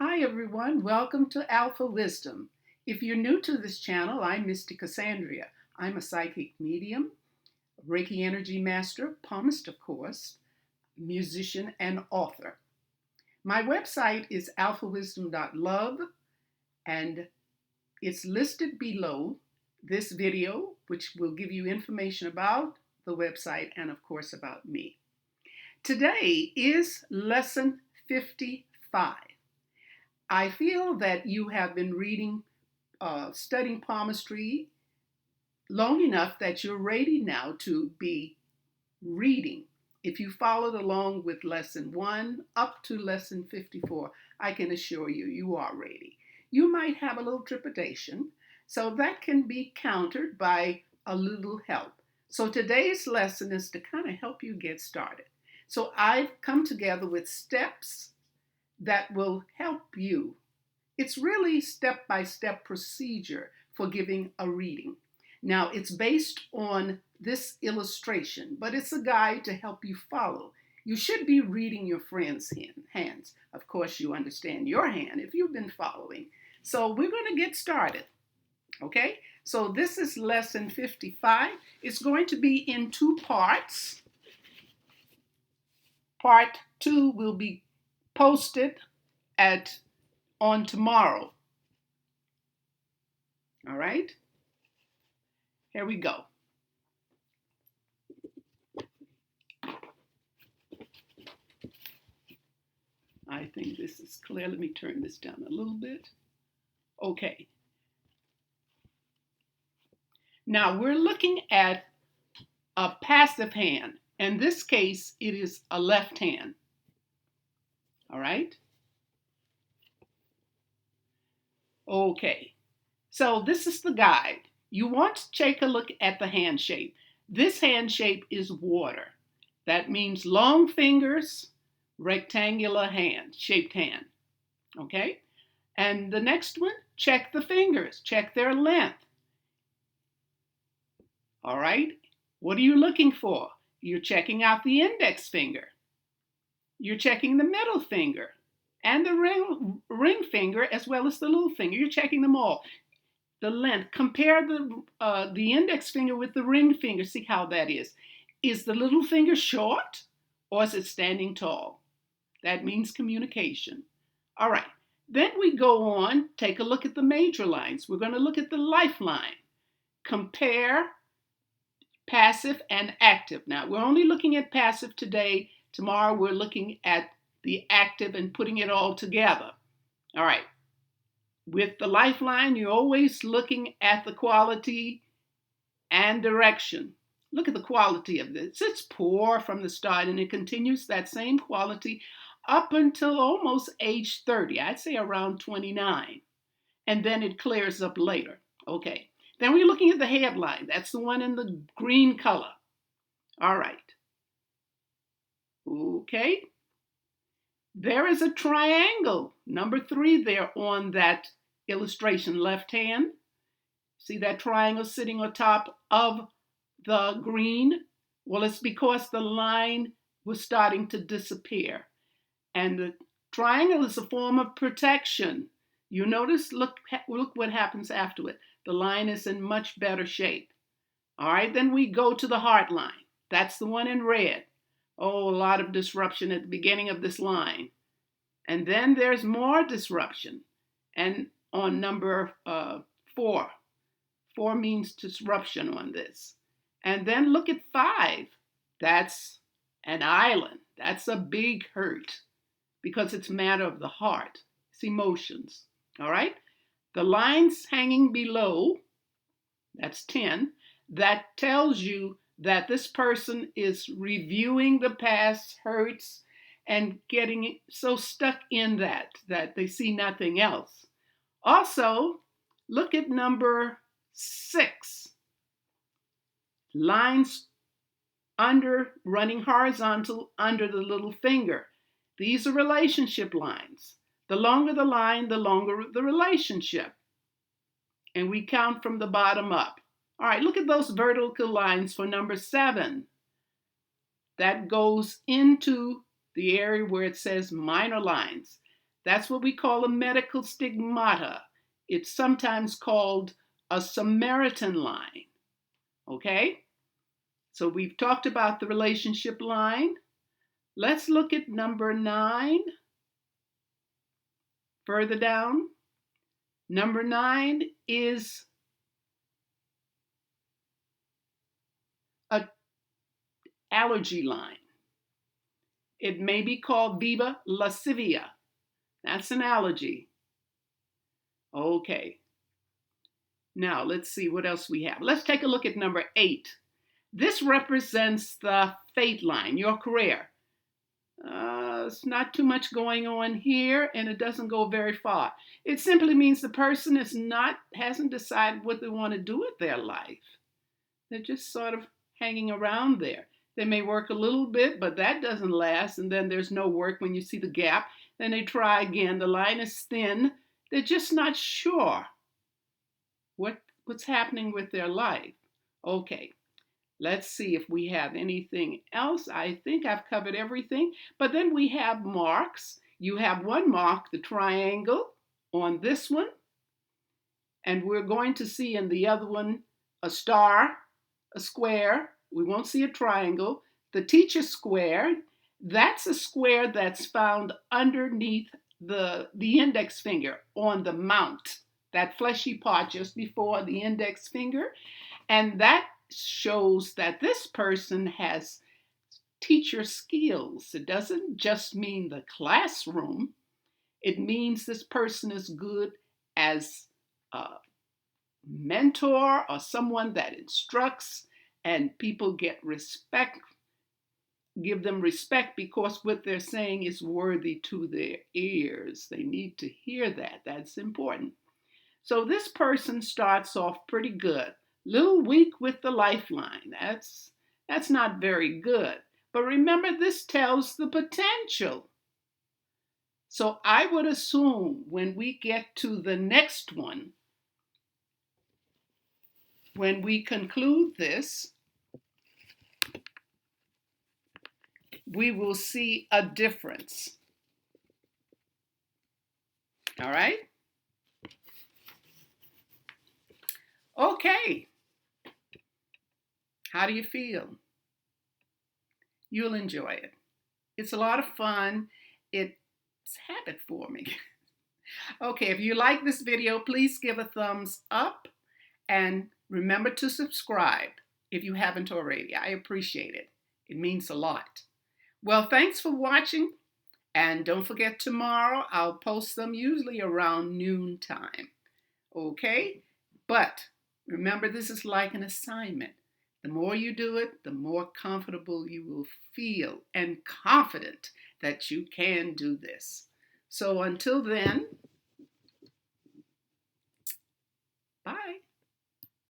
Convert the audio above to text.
Hi everyone, welcome to Alphawisdom. If you're new to this channel, I'm Mystic Cassandria. I'm a psychic medium, Reiki energy master, palmist of course, musician and author. My website is alphawisdom.love and it's listed below this video, which will give you information about the website and of course about me. Today is lesson 55. I feel that you have been studying palmistry long enough that you're ready now to be reading. If you followed along with lesson 1 up to lesson 54, I can assure you, you are ready. You might have a little trepidation, so that can be countered by a little help. So today's lesson is to kind of help you get started. So I've come together with steps that will help you. It's really step-by-step procedure for giving a reading. Now, it's based on this illustration, but it's a guide to help you follow. You should be reading your friend's hands. Of course, you understand your hand if you've been following. So we're going to get started, okay? So this is lesson 55. It's going to be in 2 parts. Part 2 will be posted on tomorrow. All right? Here we go. I think this is clear. Let me turn this down a little bit. Okay. Now we're looking at a passive hand. In this case, it is a left hand. All right? Okay. So this is the guide. You want to take a look at the hand shape. This hand shape is water. That means long fingers, rectangular hand, shaped hand. Okay? And the next one, check the fingers, check their length. All right? What are you looking for? You're checking out the index finger. You're checking the middle finger and the ring finger as well as the little finger. You're checking them all. The length. Compare the index finger with the ring finger. See how that is. Is the little finger short or is it standing tall? That means communication. All right. Then we go on, take a look at the major lines. We're going to look at the lifeline. Compare passive and active. Now, we're only looking at passive today. Tomorrow, we're looking at the active and putting it all together. All right. With the lifeline, you're always looking at the quality and direction. Look at the quality of this. It's poor from the start, and it continues that same quality up until almost age 30. I'd say around 29. And then it clears up later. Okay. Then we're looking at the headline. That's the one in the green color. All right. Okay. There is a triangle, number 3 there on that illustration, left hand. See that triangle sitting on top of the green? Well, it's because the line was starting to disappear. And the triangle is a form of protection. You notice, look what happens after it. The line is in much better shape. All right, then we go to the heart line. That's the one in red. Oh, a lot of disruption at the beginning of this line. And then there's more disruption. And on number 4. 4 means disruption on this. And then look at 5. That's an island. That's a big hurt because it's a matter of the heart. It's emotions. All right? The lines hanging below, that's 10, that tells you that this person is reviewing the past hurts and getting so stuck in that they see nothing else. Also, look at number 6. Lines running horizontal under the little finger. These are relationship lines. The longer the line, the longer the relationship. And we count from the bottom up. All right, look at those vertical lines for number 7. That goes into the area where it says minor lines. That's what we call a medical stigmata. It's sometimes called a Samaritan line. Okay? So we've talked about the relationship line. Let's look at number 9. Further down. Number 9 is an allergy line. It may be called Viva lascivia. That's an allergy. Okay. Now let's see what else we have. Let's take a look at number 8. This represents the fate line, your career. It's not too much going on here, and it doesn't go very far. It simply means the person hasn't decided what they want to do with their life. They're just sort of hanging around there. They may work a little bit, but that doesn't last, and then there's no work when you see the gap. Then they try again. The line is thin. They're just not sure what's happening with their life. Okay. Let's see if we have anything else. I think I've covered everything. But then we have marks. You have one mark, the triangle, on this one. And we're going to see in the other one a star, a square. We won't see a triangle. The teacher square, that's a square that's found underneath the index finger on the mount, that fleshy part just before the index finger. And that shows that this person has teacher skills. It doesn't just mean the classroom. It means this person is good as a mentor or someone that instructs, and people get respect, give them respect because what they're saying is worthy to their ears. They need to hear that. That's important. So this person starts off pretty good. Little weak with the lifeline. That's not very good. But remember, this tells the potential. So I would assume when we get to the next one, when we conclude this, we will see a difference. All right? Okay. How do you feel? You'll enjoy it. It's a lot of fun. It's habit forming. Okay, if you like this video, please give a thumbs up and remember to subscribe if you haven't already. I appreciate it. It means a lot. Well, thanks for watching. And don't forget, tomorrow I'll post them usually around noon time. Okay? But remember, this is like an assignment. The more you do it, the more comfortable you will feel and confident that you can do this. So until then,